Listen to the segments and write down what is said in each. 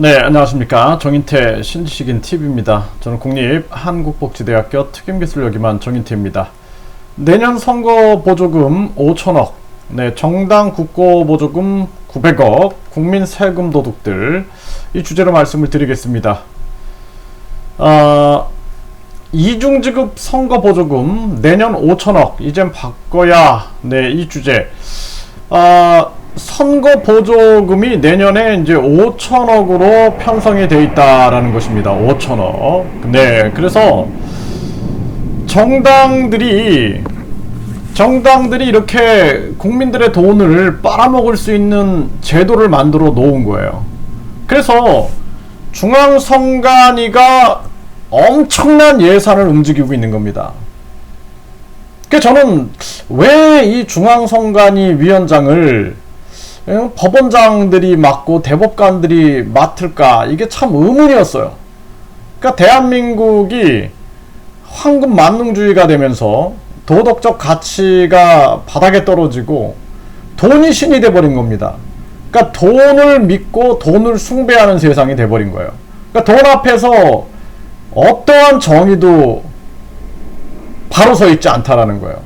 네, 안녕하십니까. 정인태 신지식인 TV입니다. 저는 국립한국복지대학교 특임기술여기만 정인태입니다. 내년 선거 보조금 5천억, 네, 정당 국고 보조금 900억, 국민 세금 도둑들, 이 주제로 말씀을 드리겠습니다. 이중지급 선거 보조금 내년 5천억, 이젠 바꿔야, 네, 이 주제. 선거 보조금이 내년에 이제 5천억으로 편성이 되어 있다라는 것입니다. 5천억. 네, 그래서 정당들이 이렇게 국민들의 돈을 빨아먹을 수 있는 제도를 만들어 놓은 거예요. 그래서 중앙선관위가 엄청난 예산을 움직이고 있는 겁니다. 그러니까 저는 왜 이 중앙선관위 위원장을 법원장들이 맡고 대법관들이 맡을까, 이게 참 의문이었어요. 그러니까 대한민국이 황금 만능주의가 되면서 도덕적 가치가 바닥에 떨어지고 돈이 신이 돼버린 겁니다. 그러니까 돈을 믿고 돈을 숭배하는 세상이 돼버린 거예요. 그러니까 돈 앞에서 어떠한 정의도 바로 서 있지 않다라는 거예요.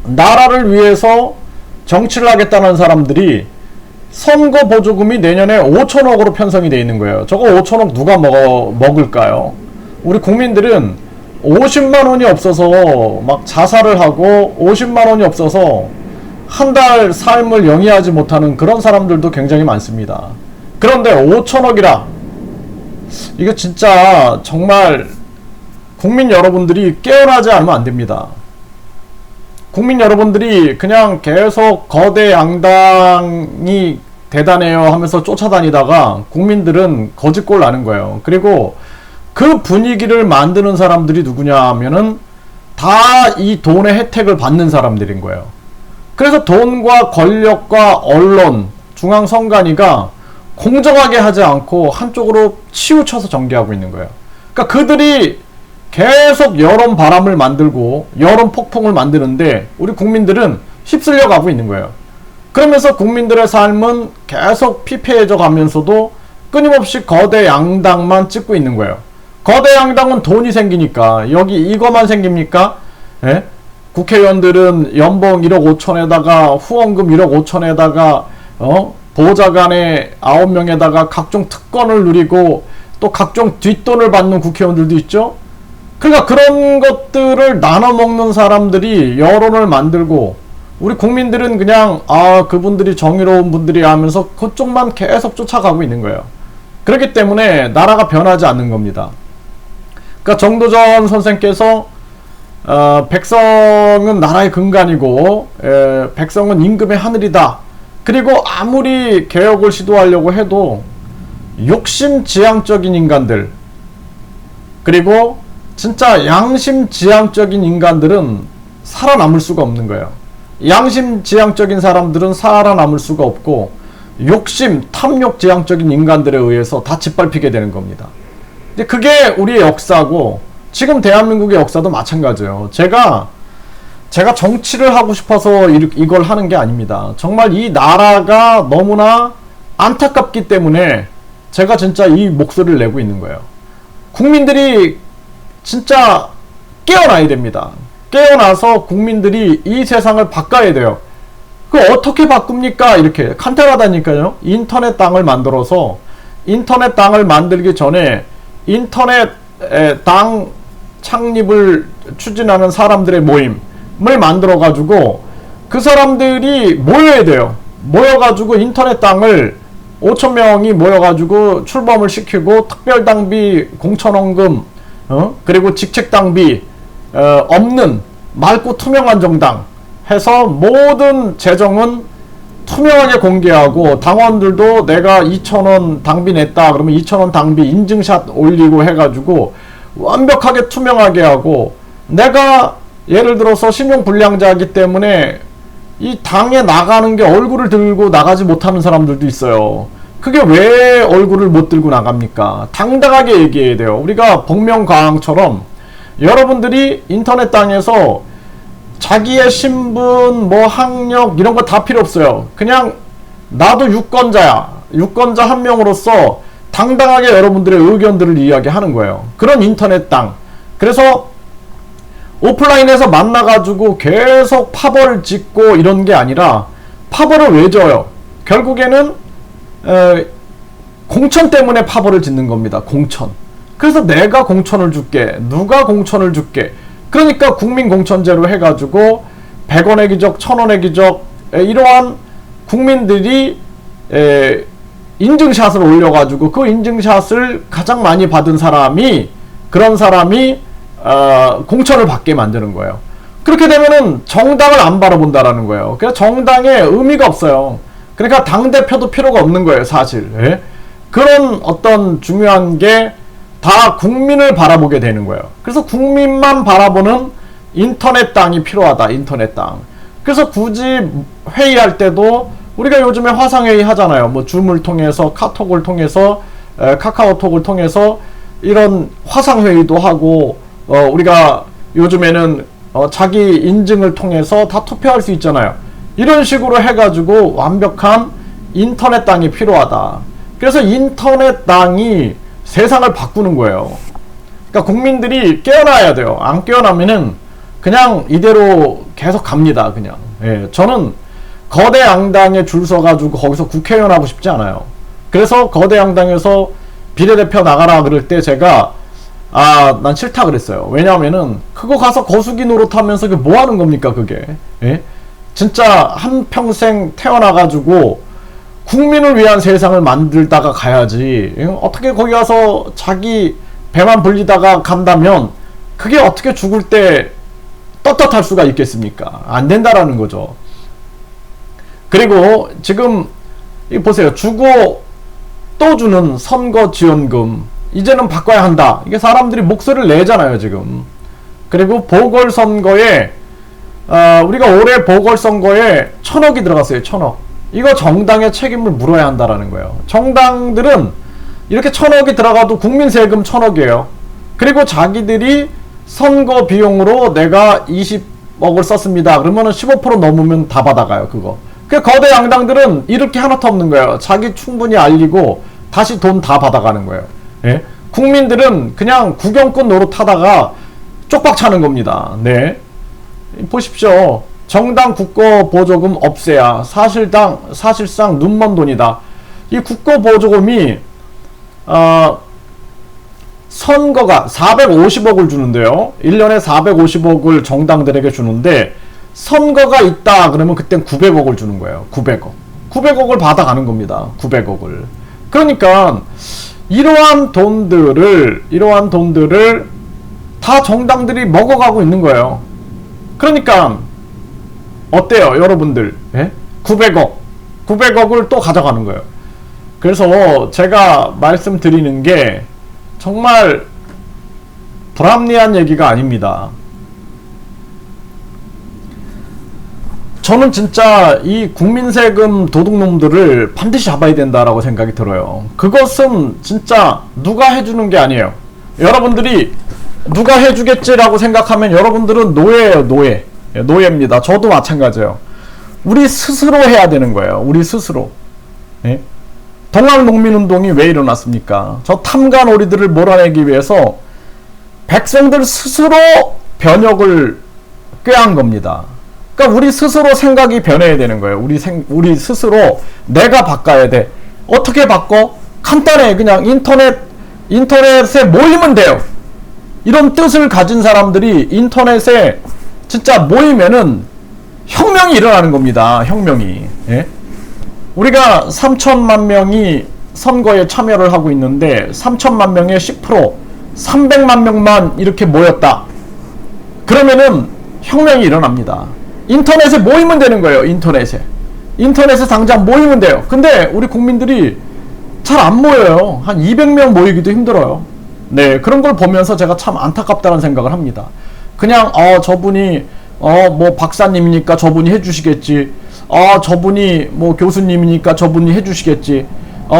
나라를 위해서 정치를 하겠다는 사람들이 선거 보조금이 내년에 5천억으로 편성이 되어 있는 거예요. 저거 5천억 누가 먹을까요? 우리 국민들은 50만 원이 없어서 막 자살을 하고 50만 원이 없어서 한 달 삶을 영위하지 못하는 그런 사람들도 굉장히 많습니다. 그런데 5천억이라, 이거 진짜 정말 국민 여러분들이 깨어나지 않으면 안 됩니다. 국민 여러분들이 그냥 계속 거대 양당이 대단해요 하면서 쫓아다니다가 국민들은 거짓골 나는 거예요. 그리고 그 분위기를 만드는 사람들이 누구냐 하면은 다 이 돈의 혜택을 받는 사람들인 거예요. 그래서 돈과 권력과 언론, 중앙선관위가 공정하게 하지 않고 한쪽으로 치우쳐서 전개하고 있는 거예요. 그러니까 그들이 계속 여론 바람을 만들고 여론 폭풍을 만드는데 우리 국민들은 휩쓸려 가고 있는 거예요. 그러면서 국민들의 삶은 계속 피폐해져 가면서도 끊임없이 거대 양당만 찍고 있는 거예요. 거대 양당은 돈이 생기니까, 여기 이거만 생깁니까? 예? 국회의원들은 연봉 1억 5천에다가 후원금 1억 5천에다가 보좌관의 9명에다가 각종 특권을 누리고 또 각종 뒷돈을 받는 국회의원들도 있죠. 그러니까 그런 것들을 나눠 먹는 사람들이 여론을 만들고 우리 국민들은 그냥 그분들이 정의로운 분들이 하면서 그쪽만 계속 쫓아가고 있는 거예요. 그렇기 때문에 나라가 변하지 않는 겁니다. 그러니까 정도전 선생께서 백성은 나라의 근간이고 백성은 임금의 하늘이다. 그리고 아무리 개혁을 시도하려고 해도 욕심지향적인 인간들, 그리고 진짜 양심지향적인 인간들은 살아남을 수가 없는 거예요. 양심지향적인 사람들은 살아남을 수가 없고 욕심, 탐욕지향적인 인간들에 의해서 다 짓밟히게 되는 겁니다. 근데 그게 우리의 역사고 지금 대한민국의 역사도 마찬가지예요. 제가 정치를 하고 싶어서 이걸 하는 게 아닙니다. 정말 이 나라가 너무나 안타깝기 때문에 제가 진짜 이 목소리를 내고 있는 거예요. 국민들이 진짜 깨어나야 됩니다. 깨어나서 국민들이 이 세상을 바꿔야 돼요. 그 어떻게 바꿉니까? 이렇게 간단하다니까요. 인터넷 당을 만들어서, 인터넷 당을 만들기 전에 인터넷 당 창립을 추진하는 사람들의 모임을 만들어 가지고 그 사람들이 모여야 돼요. 모여가지고 인터넷 당을 5,000명이 모여가지고 출범을 시키고 특별당비, 공천원금, 그리고 직책당비 없는 맑고 투명한 정당 해서 모든 재정은 투명하게 공개하고, 당원들도 내가 2,000원 당비 냈다 그러면 2,000원 당비 인증샷 올리고 해가지고 완벽하게 투명하게 하고, 내가 예를 들어서 신용불량자이기 때문에 이 당에 나가는 게 얼굴을 들고 나가지 못하는 사람들도 있어요. 그게 왜 얼굴을 못 들고 나갑니까? 당당하게 얘기해야 돼요. 우리가 복면가왕처럼 여러분들이 인터넷 당에서 자기의 신분, 뭐 학력 이런 거 다 필요 없어요. 그냥 나도 유권자야. 유권자 한 명으로서 당당하게 여러분들의 의견들을 이야기하는 거예요. 그런 인터넷 당. 그래서 오프라인에서 만나가지고 계속 파벌을 짓고 이런 게 아니라 파벌을 왜 져요? 결국에는 공천 때문에 파벌을 짓는 겁니다. 공천. 그래서 내가 공천을 줄게. 누가 공천을 줄게. 그러니까 국민공천제로 해가지고 100원의 기적, 1000원의 기적 이러한 국민들이 인증샷을 올려가지고 그 인증샷을 가장 많이 받은 사람이 그런 사람이 공천을 받게 만드는 거예요. 그렇게 되면은 정당을 안 바라본다라는 거예요. 그래서 정당에 의미가 없어요. 그러니까 당대표도 필요가 없는 거예요, 사실. 예? 그런 어떤 중요한 게 다 국민을 바라보게 되는 거예요. 그래서 국민만 바라보는 인터넷 당이 필요하다, 인터넷 당. 그래서 굳이 회의할 때도 우리가 요즘에 화상회의 하잖아요. 뭐 줌을 통해서, 카톡을 통해서, 카카오톡을 통해서 이런 화상회의도 하고, 우리가 요즘에는 자기 인증을 통해서 다 투표할 수 있잖아요. 이런 식으로 해가지고 완벽한 인터넷 당이 필요하다. 그래서 인터넷 당이 세상을 바꾸는 거예요. 그러니까 국민들이 깨어나야 돼요. 안 깨어나면은 그냥 이대로 계속 갑니다. 그냥. 예, 저는 거대 양당에 줄 서가지고 거기서 국회의원 하고 싶지 않아요. 그래서 거대 양당에서 비례대표 나가라 그럴 때 제가 난 싫다 그랬어요. 왜냐하면은 그거 가서 거수기 노릇하면서 그게 뭐 하는 겁니까 그게? 예? 진짜 한평생 태어나가지고 국민을 위한 세상을 만들다가 가야지. 어떻게 거기 가서 자기 배만 불리다가 간다면 그게 어떻게 죽을 때 떳떳할 수가 있겠습니까? 안 된다라는 거죠. 그리고 지금 보세요. 주고 또 주는 선거 지원금 이제는 바꿔야 한다. 이게 사람들이 목소리를 내잖아요 지금. 그리고 보궐선거에 우리가 올해 보궐선거에 1000억이 들어갔어요. 1000억. 이거 정당의 책임을 물어야 한다라는 거예요. 정당들은 이렇게 1000억이 들어가도 국민 세금 1000억이에요. 그리고 자기들이 선거 비용으로 내가 20억을 썼습니다. 그러면은 15% 넘으면 다 받아가요, 그거. 그 거대 양당들은 이럴 게 하나도 없는 거예요. 자기 충분히 알리고 다시 돈 다 받아가는 거예요. 예? 국민들은 그냥 구경꾼 노릇하다가 쪽박 차는 겁니다. 네. 보십시오. 정당 국고 보조금 없애야 사실상 눈먼 돈이다. 이 국고 보조금이 선거가 450억을 주는데요. 1년에 450억을 정당들에게 주는데 선거가 있다 그러면 그땐 900억을 주는 거예요. 900억을 받아가는 겁니다. 900억을. 그러니까 이러한 돈들을 다 정당들이 먹어가고 있는 거예요. 그러니까 어때요 여러분들? 예? 900억을 또 가져가는 거예요. 그래서 제가 말씀드리는 게 정말 불합리한 얘기가 아닙니다. 저는 진짜 이 국민세금 도둑놈들을 반드시 잡아야 된다라고 생각이 들어요. 그것은 진짜 누가 해주는 게 아니에요. 여러분들이 누가 해주겠지라고 생각하면 여러분들은 노예예요. 노예입니다. 저도 마찬가지예요. 우리 스스로 해야 되는 거예요. 우리 스스로. 예? 동학농민운동이 왜 일어났습니까? 저 탐관오리들을 몰아내기 위해서 백성들 스스로 변혁을 꾀한 겁니다. 그러니까 우리 스스로 생각이 변해야 되는 거예요. 우리 스스로 내가 바꿔야 돼. 어떻게 바꿔? 간단해. 그냥 인터넷에 모이면 돼요. 이런 뜻을 가진 사람들이 인터넷에 진짜 모이면은 혁명이 일어나는 겁니다. 혁명이. 예? 우리가 3천만 명이 선거에 참여를 하고 있는데 3천만 명의 10% 300만 명만 이렇게 모였다. 그러면은 혁명이 일어납니다. 인터넷에 모이면 되는 거예요. 인터넷에 당장 모이면 돼요. 근데 우리 국민들이 잘 안 모여요. 한 200명 모이기도 힘들어요. 네, 그런 걸 보면서 제가 참 안타깝다는 생각을 합니다. 그냥 저분이 뭐 박사님이니까 저분이 해주시겠지. 저분이 뭐 교수님이니까 저분이 해주시겠지.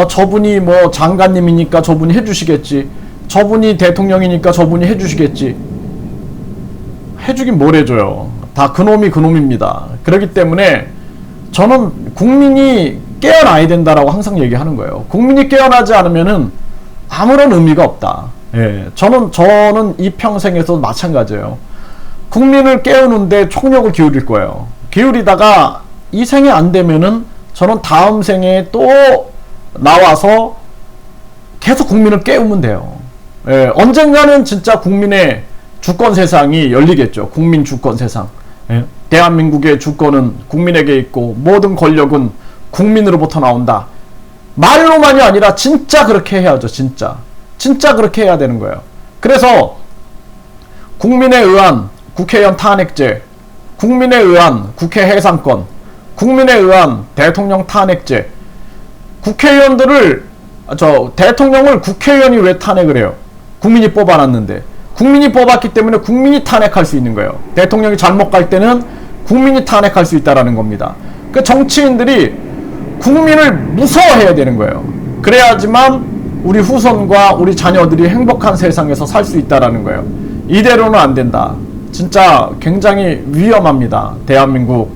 저분이 뭐 장관님이니까 저분이 해주시겠지. 저분이 대통령이니까 저분이 해주시겠지. 해주긴 뭘 해줘요. 다 그놈이 그놈입니다. 그렇기 때문에 저는 국민이 깨어나야 된다라고 항상 얘기하는 거예요. 국민이 깨어나지 않으면은 아무런 의미가 없다. 예, 저는 이 평생에서 마찬가지예요. 국민을 깨우는데 총력을 기울일 거예요. 기울이다가 이 생에 안 되면은 저는 다음 생에 또 나와서 계속 국민을 깨우면 돼요. 예, 언젠가는 진짜 국민의 주권 세상이 열리겠죠. 국민 주권 세상. 예, 대한민국의 주권은 국민에게 있고 모든 권력은 국민으로부터 나온다. 말로만이 아니라 진짜 그렇게 해야죠. 진짜 그렇게 해야 되는 거예요. 그래서 국민에 의한 국회의원 탄핵제, 국민에 의한 국회 해산권, 국민에 의한 대통령 탄핵제, 대통령을 국회의원이 왜 탄핵을 해요? 국민이 뽑아놨는데. 국민이 뽑았기 때문에 국민이 탄핵할 수 있는 거예요. 대통령이 잘못 갈 때는 국민이 탄핵할 수 있다라는 겁니다. 그 정치인들이 국민을 무서워해야 되는 거예요. 그래야지만 우리 후손과 우리 자녀들이 행복한 세상에서 살 수 있다라는 거예요. 이대로는 안 된다. 진짜 굉장히 위험합니다. 대한민국.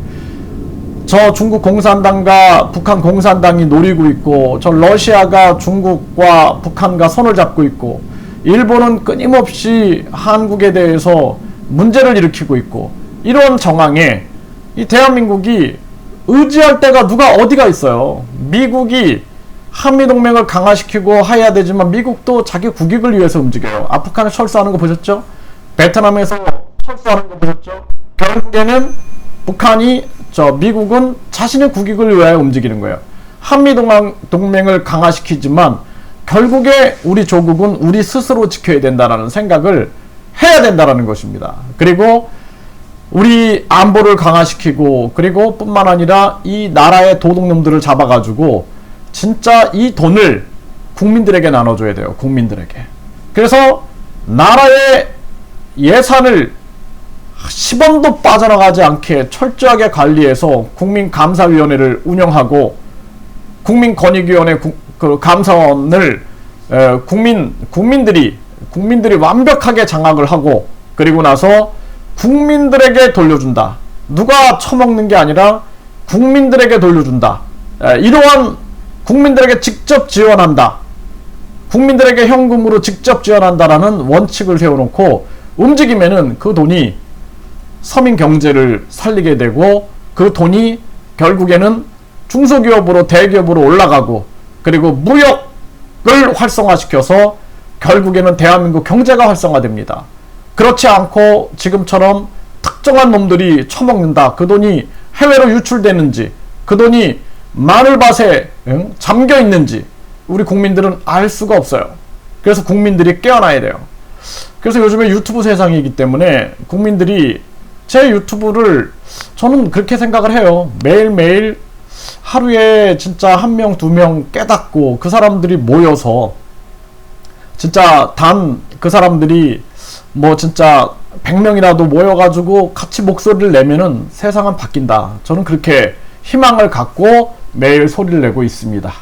저 중국 공산당과 북한 공산당이 노리고 있고, 저 러시아가 중국과 북한과 손을 잡고 있고, 일본은 끊임없이 한국에 대해서 문제를 일으키고 있고, 이런 정황에 이 대한민국이 의지할 데가 누가 어디가 있어요. 미국이 한미동맹을 강화시키고 해야 되지만 미국도 자기 국익을 위해서 움직여요. 아프간에 철수하는 거 보셨죠? 베트남에서 철수하는 거 보셨죠? 결국에는 미국은 자신의 국익을 위하여 움직이는 거예요. 한미동맹을 강화시키지만 결국에 우리 조국은 우리 스스로 지켜야 된다는 생각을 해야 된다는 것입니다. 그리고 우리 안보를 강화시키고, 그리고 뿐만 아니라 이 나라의 도둑놈들을 잡아가지고 진짜 이 돈을 국민들에게 나눠줘야 돼요. 국민들에게. 그래서 나라의 예산을 10원도 빠져나가지 않게 철저하게 관리해서 국민감사위원회를 운영하고, 국민권익위원회 그 감사원을 국민들이 완벽하게 장악을 하고, 그리고 나서 국민들에게 돌려준다. 누가 처먹는 게 아니라 국민들에게 돌려준다. 이러한 국민들에게 직접 지원한다. 국민들에게 현금으로 직접 지원한다라는 원칙을 세워놓고 움직이면은 그 돈이 서민 경제를 살리게 되고, 그 돈이 결국에는 중소기업으로 대기업으로 올라가고, 그리고 무역을 활성화시켜서 결국에는 대한민국 경제가 활성화됩니다. 그렇지 않고 지금처럼 특정한 놈들이 처먹는다. 그 돈이 해외로 유출되는지, 그 돈이 마늘밭에 잠겨 있는지 우리 국민들은 알 수가 없어요. 그래서 국민들이 깨어나야 돼요. 그래서 요즘에 유튜브 세상이기 때문에 국민들이 제 유튜브를, 저는 그렇게 생각을 해요. 매일매일 하루에 진짜 1명, 2명 깨닫고 그 사람들이 모여서 진짜 그 사람들이 진짜 100명이라도 모여가지고 같이 목소리를 내면은 세상은 바뀐다. 저는 그렇게 희망을 갖고 매일 소리를 내고 있습니다.